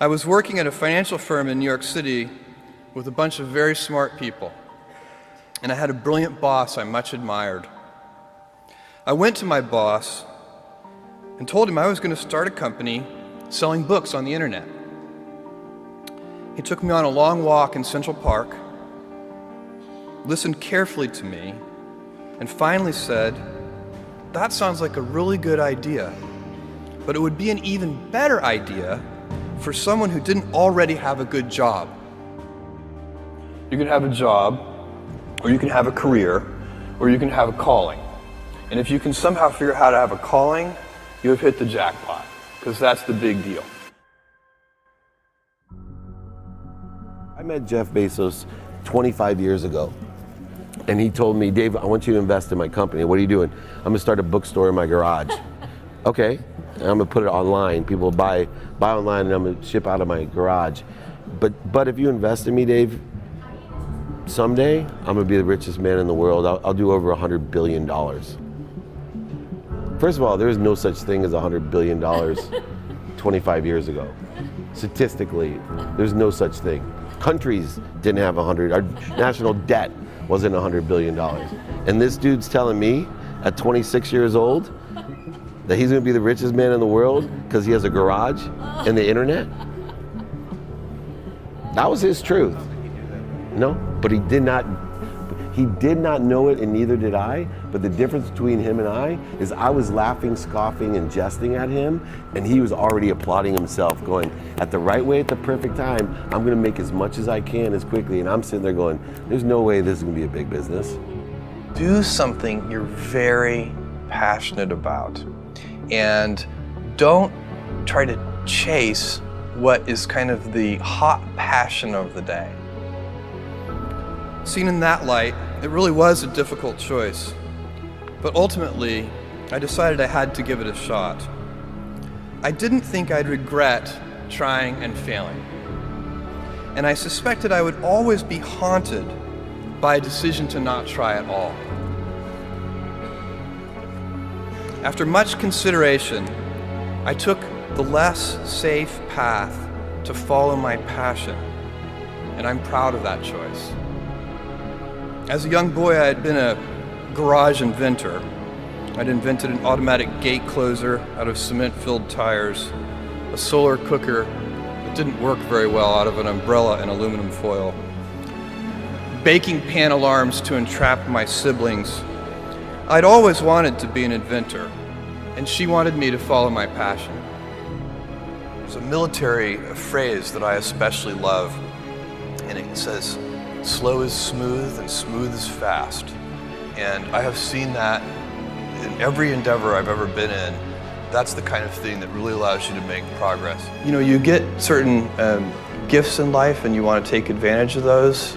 I was working at a financial firm in New York City with a bunch of very smart people, and I had a brilliant boss I much admired. I went to my boss and told him I was going to start a company selling books on the internet. He took me on a long walk in Central Park, listened carefully to me, and finally said, "That sounds like a really good idea, but it would be an even better idea for someone who didn't already have a good job." You can have a job, or you can have a career, or you can have a calling. And if you can somehow figure out how to have a calling, you have hit the jackpot, because that's the big deal. I met Jeff Bezos 25 years ago, and he told me, "Dave, I want you to invest in my company." "What are you doing?" "I'm gonna start a bookstore in my garage." "Okay, and I'm gonna put it online. People buy online, and I'm gonna ship out of my garage. But if you invest in me, Dave, someday I'm gonna be the richest man in the world. I'll do over $100 billion. First of all, there is no such thing as $100 billion 25 years ago. Statistically, there's no such thing. Countries didn't have 100, our national debt wasn't $100 billion. And this dude's telling me at 26 years old that he's gonna be the richest man in the world because he has a garage and the internet? That was his truth. No, but he did not know it, and neither did I. But the difference between him and I is I was laughing, scoffing, and jesting at him, and he was already applauding himself, going, at the right way, at the perfect time, I'm gonna make as much as I can as quickly. And I'm sitting there going, there's no way this is gonna be a big business. Do something you're very passionate about, and don't try to chase what is kind of the hot passion of the day. Seen in that light, it really was a difficult choice, but ultimately, I decided I had to give it a shot. I didn't think I'd regret trying and failing, and I suspected I would always be haunted by a decision to not try at all. After much consideration, I took the less safe path to follow my passion, and I'm proud of that choice. As a young boy, I had been a garage inventor. I'd invented an automatic gate closer out of cement-filled tires, a solar cooker that didn't work very well out of an umbrella and aluminum foil, baking pan alarms to entrap my siblings. I'd always wanted to be an inventor, and she wanted me to follow my passion. There's a military phrase that I especially love, and it says, "Slow is smooth and smooth is fast." And I have seen that in every endeavor I've ever been in. That's the kind of thing that really allows you to make progress. You know, you get certain gifts in life and you want to take advantage of those,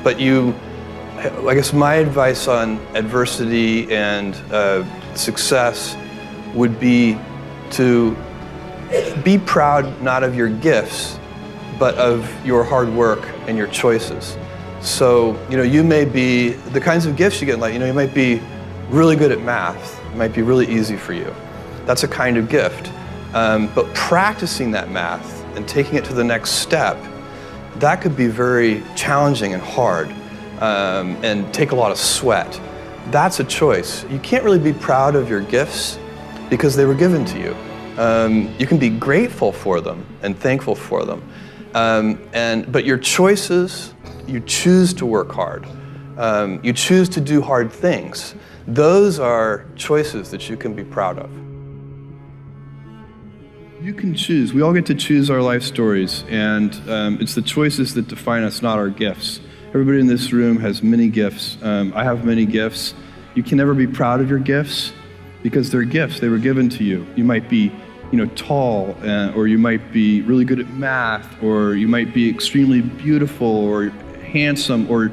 but I guess my advice on adversity and success would be to be proud not of your gifts, but of your hard work and your choices. So, you may be, the kinds of gifts you get in life, you might be really good at math. It might be really easy for you. That's a kind of gift. But practicing that math and taking it to the next step, that could be very challenging and hard and take a lot of sweat. That's a choice. You can't really be proud of your gifts because they were given to you. You can be grateful for them and thankful for them. But your choices, you choose to work hard. You choose to do hard things. Those are choices that you can be proud of. You can choose. We all get to choose our life stories, and it's the choices that define us, not our gifts. Everybody in this room has many gifts. I have many gifts. You can never be proud of your gifts because they're gifts. They were given to you. You might be tall, or you might be really good at math, or you might be extremely beautiful or handsome, or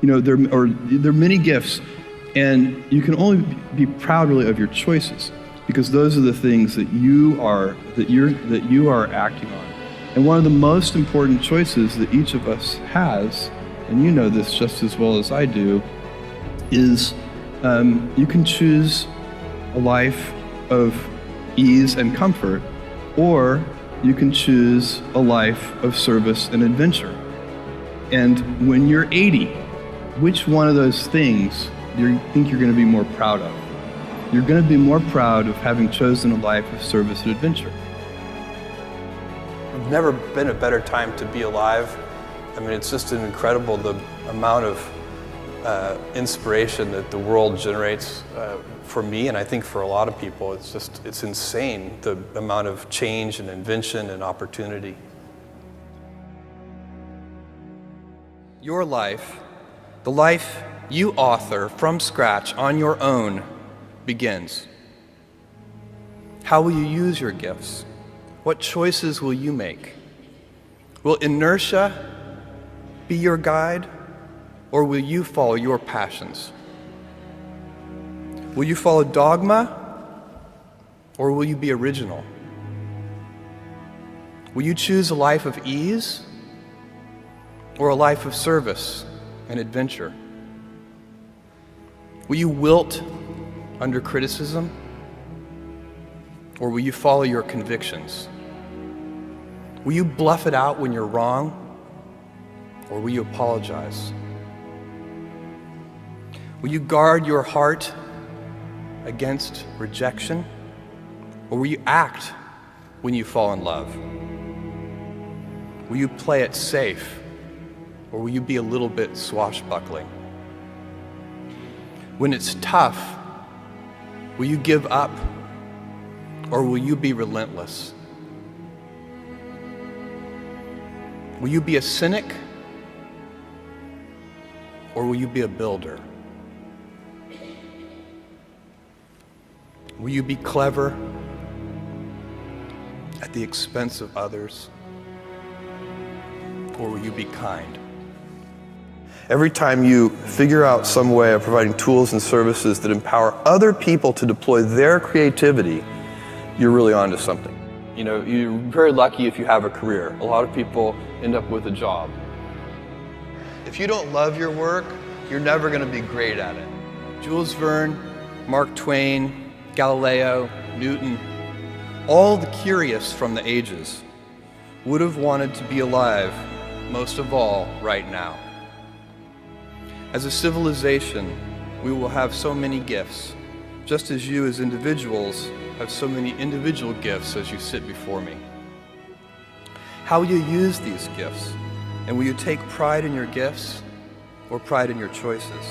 there are many gifts, and you can only be proud really of your choices because those are the things that you are acting on. And one of the most important choices that each of us has, and you know this just as well as I do, is you can choose a life of ease and comfort, or you can choose a life of service and adventure. And when you're 80, which one of those things do you think you're going to be more proud of? You're going to be more proud of having chosen a life of service and adventure. There's never been a better time to be alive. I mean, it's just incredible the amount of inspiration that the world generates for me, and I think for a lot of people. It's insane, the amount of change and invention and opportunity. Your life, the life you author from scratch on your own, begins. How will you use your gifts? What choices will you make? Will inertia be your guide, or will you follow your passions? Will you follow dogma, or will you be original? Will you choose a life of ease, or a life of service and adventure? Will you wilt under criticism, or will you follow your convictions? Will you bluff it out when you're wrong, or will you apologize? Will you guard your heart against rejection, or will you act when you fall in love? Will you play it safe, or will you be a little bit swashbuckling? When it's tough, will you give up, or will you be relentless? Will you be a cynic, or will you be a builder? Will you be clever at the expense of others, or will you be kind? Every time you figure out some way of providing tools and services that empower other people to deploy their creativity, you're really onto something. You know, you're very lucky if you have a career. A lot of people end up with a job. If you don't love your work, you're never going to be great at it. Jules Verne, Mark Twain, Galileo, Newton, all the curious from the ages would have wanted to be alive, most of all, right now. As a civilization, we will have so many gifts, just as you as individuals have so many individual gifts as you sit before me. How will you use these gifts? And will you take pride in your gifts or pride in your choices?